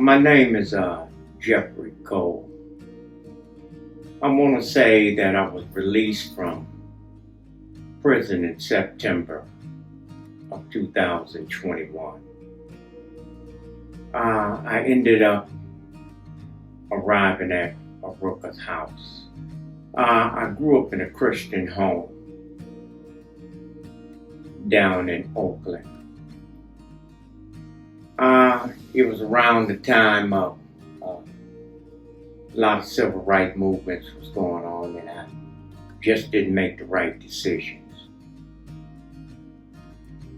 My name is Jeffrey Cole. I want to say that I was released from prison in September of 2021. I ended up arriving at Arukah's house. I grew up in a Christian home down in Oakland. It was around the time of a lot of civil rights movements was going on, and I just didn't make the right decisions.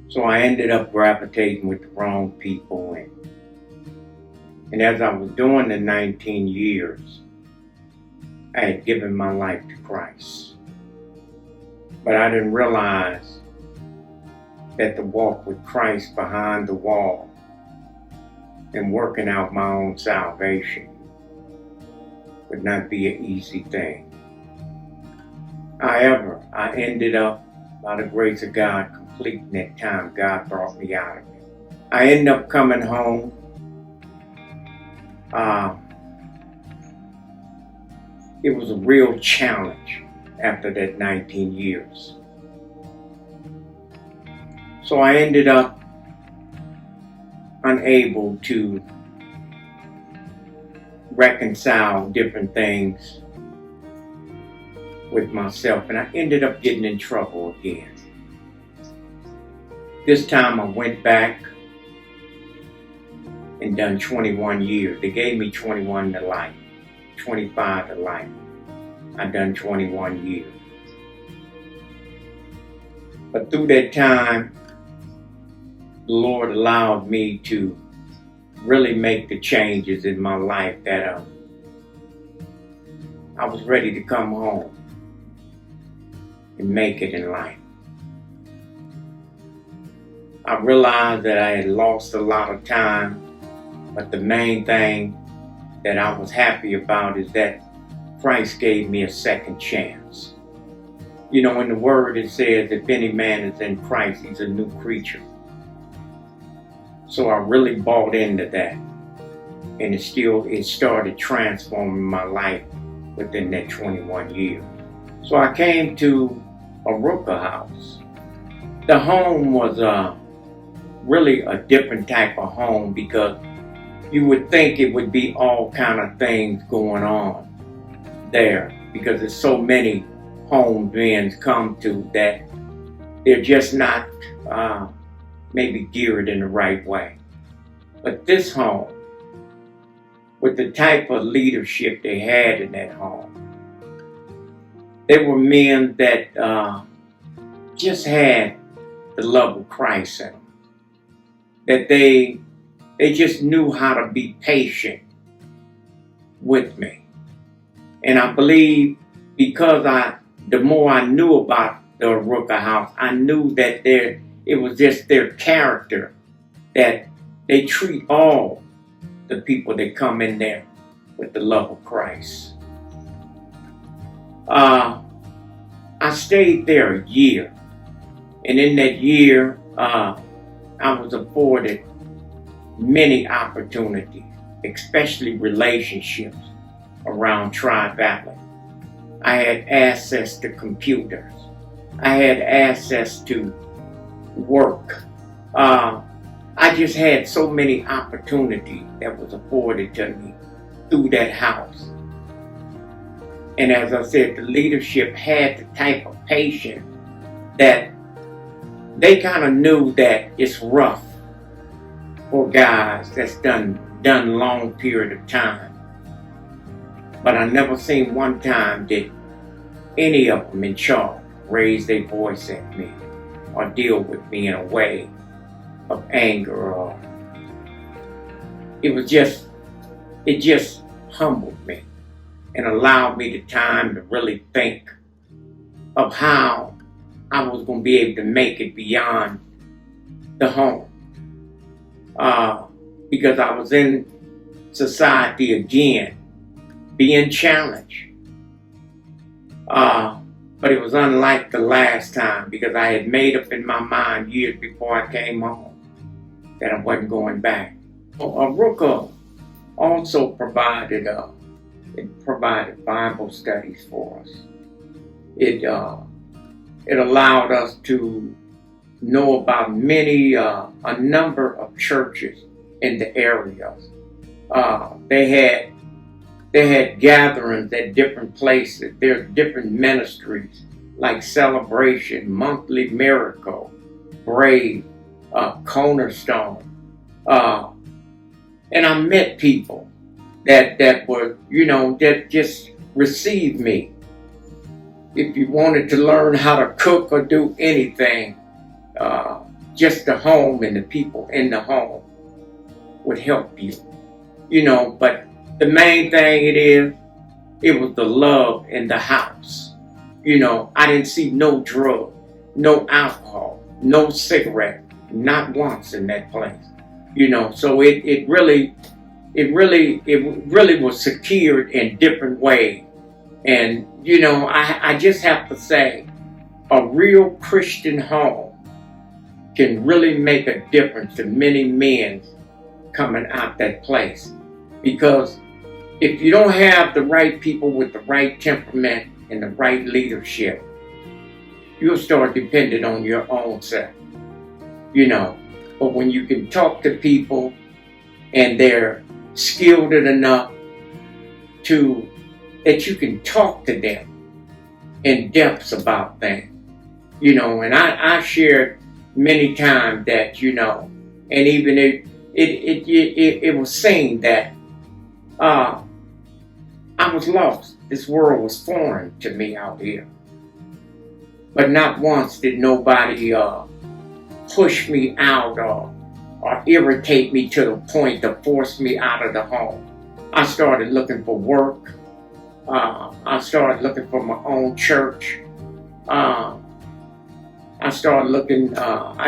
So I ended up gravitating with the wrong people, and as I was doing the 19 years, I had given my life to Christ. But I didn't realize that the walk with Christ behind the wall and working out my own salvation would not be an easy thing. However, I ended up, by the grace of God, completing that time God brought me out of it. I ended up coming home. It was a real challenge after that 19 years. So I ended up unable to reconcile different things with myself, and I ended up getting in trouble again. This time I went back and done 21 years. They gave me 21 to life, 25 to life. I done 21 years. But through that time, the Lord allowed me to really make the changes in my life that I was ready to come home and make it in life. I realized that I had lost a lot of time, but the main thing that I was happy about is that Christ gave me a second chance. You know, in the Word it says, if any man is in Christ, he's a new creature. So I really bought into that, and it started transforming my life within that 21 years. So I came to Arukah house. The home was really a different type of home, because you would think it would be all kind of things going on there, because there's so many home men come to that they're just not maybe geared in the right way. But this home, with the type of leadership they had in that home, they were men that just had the love of Christ in them. That they just knew how to be patient with me. And I believe because the more I knew about the Arukah house, I knew that it was just their character, that they treat all the people that come in there with the love of Christ. I stayed there a year, and in that year, I was afforded many opportunities, especially relationships around Tri-Valley. I had access to computers. I had access to work. I just had so many opportunities that was afforded to me through that house. And as I said, the leadership had the type of patience that they kind of knew that it's rough for guys that's done long period of time. But I never seen one time that any of them in charge raise their voice at me or deal with me in a way of anger, or it just humbled me and allowed me the time to really think of how I was going to be able to make it beyond the home. Because I was in society again, being challenged. But it was unlike the last time because I had made up in my mind years before I came home that I wasn't going back. Arukah also provided Bible studies for us. It allowed us to know about a number of churches in the areas. They had gatherings at different places. There's different ministries like Celebration, Monthly Miracle, Brave, Cornerstone. And I met people that were, that just received me. If you wanted to learn how to cook or do anything, just the home and the people in the home would help you. But the main thing it was the love in the house. I didn't see no drug, no alcohol, no cigarette, not once in that place. So it really was secured in different ways. And, I just have to say, a real Christian home can really make a difference to many men coming out that place. Because if you don't have the right people with the right temperament and the right leadership, you'll start depending on your own self. But when you can talk to people and they're skilled enough that you can talk to them in depths about things, and I shared many times that, and even it was saying that I was lost. This world was foreign to me out here. But not once did nobody push me out or irritate me to the point to force me out of the home. I started looking for work. I started looking for my own church. I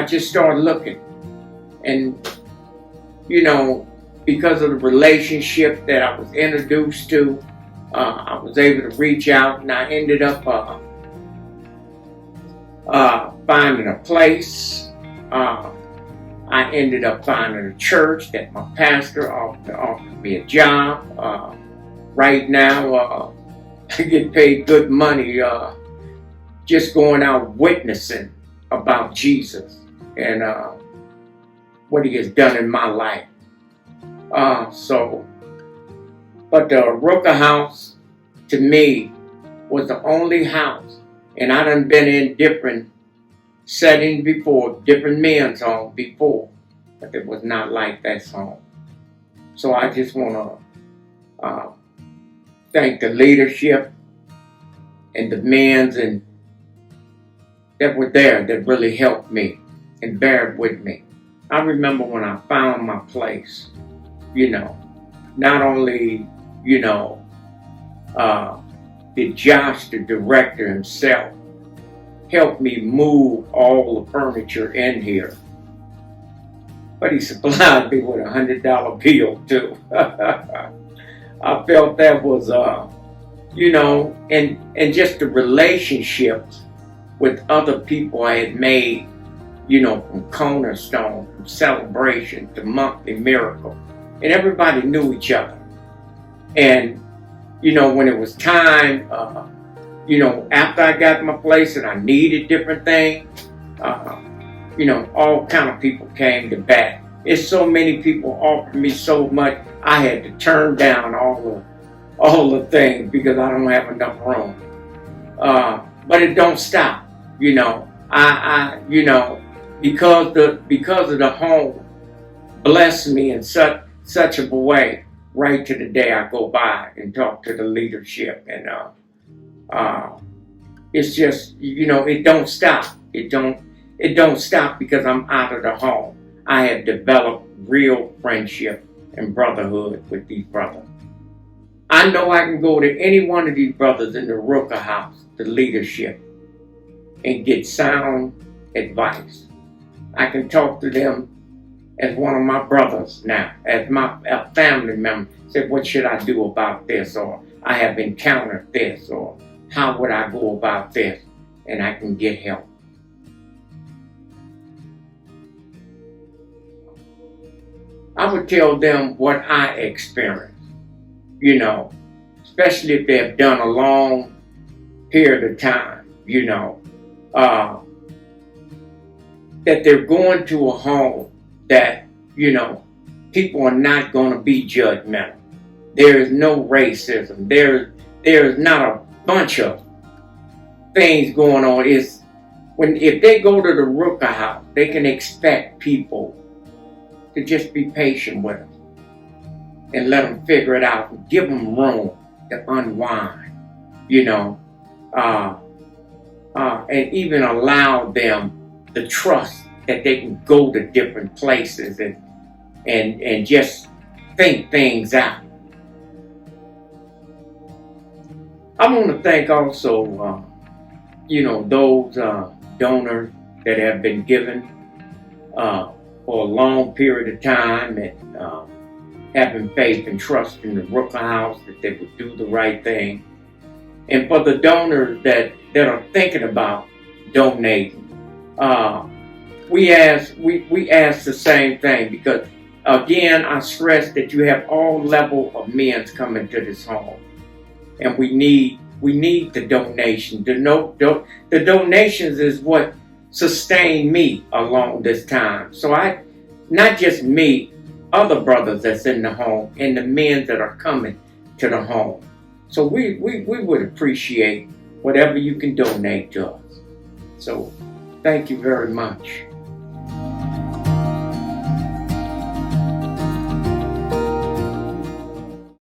just started looking. And, because of the relationship that I was introduced to, I was able to reach out, and I ended up finding a place. I ended up finding a church that my pastor offered me a job. Right now, I get paid good money just going out witnessing about Jesus and what he has done in my life. But the Arukah house, to me, was the only house, and I done been in different settings before, different men's homes before, but it was not like that home. So I just want to thank the leadership and the men's and that were there that really helped me and bared with me. I remember when I found my place, not only, did Josh, the director himself, help me move all the furniture in here, but he supplied me with $100 bill too. I felt that was, and just the relationships with other people I had made, from Cornerstone, from Celebration to Monthly Miracle. And everybody knew each other. And, when it was time, after I got my place and I needed different things, all kind of people came to bat. It's so many people offered me so much, I had to turn down all the things because I don't have enough room. But it don't stop, because of the home blessed me in such a way. Right to the day I go by and talk to the leadership, and it's just it don't stop. It don't stop because I'm out of the home. I have developed real friendship and brotherhood with these brothers. I know I can go to any one of these brothers in the Arukah house, the leadership, and get sound advice. I can talk to them as one of my brothers now, as my family member. Say, what should I do about this? Or I have encountered this, or how would I go about this, and I can get help. I would tell them what I experienced, you know, especially if they've done a long period of time, that they're going to a home that, people are not going to be judgmental. There is no racism. There is not a bunch of things going on. If they go to the Arukah house, they can expect people to just be patient with them and let them figure it out and give them room to unwind, and even allow them the trust that they can go to different places and just think things out. I want to thank also, those donors that have been given for a long period of time and having faith and trust in the Arukah house that they would do the right thing. And for the donors that are thinking about donating, we ask the same thing, because again, I stress that you have all level of men coming to this home, and we need the donation. The donations is what sustained me along this time. So not just me, other brothers that's in the home and the men that are coming to the home. So we would appreciate whatever you can donate to us. So thank you very much.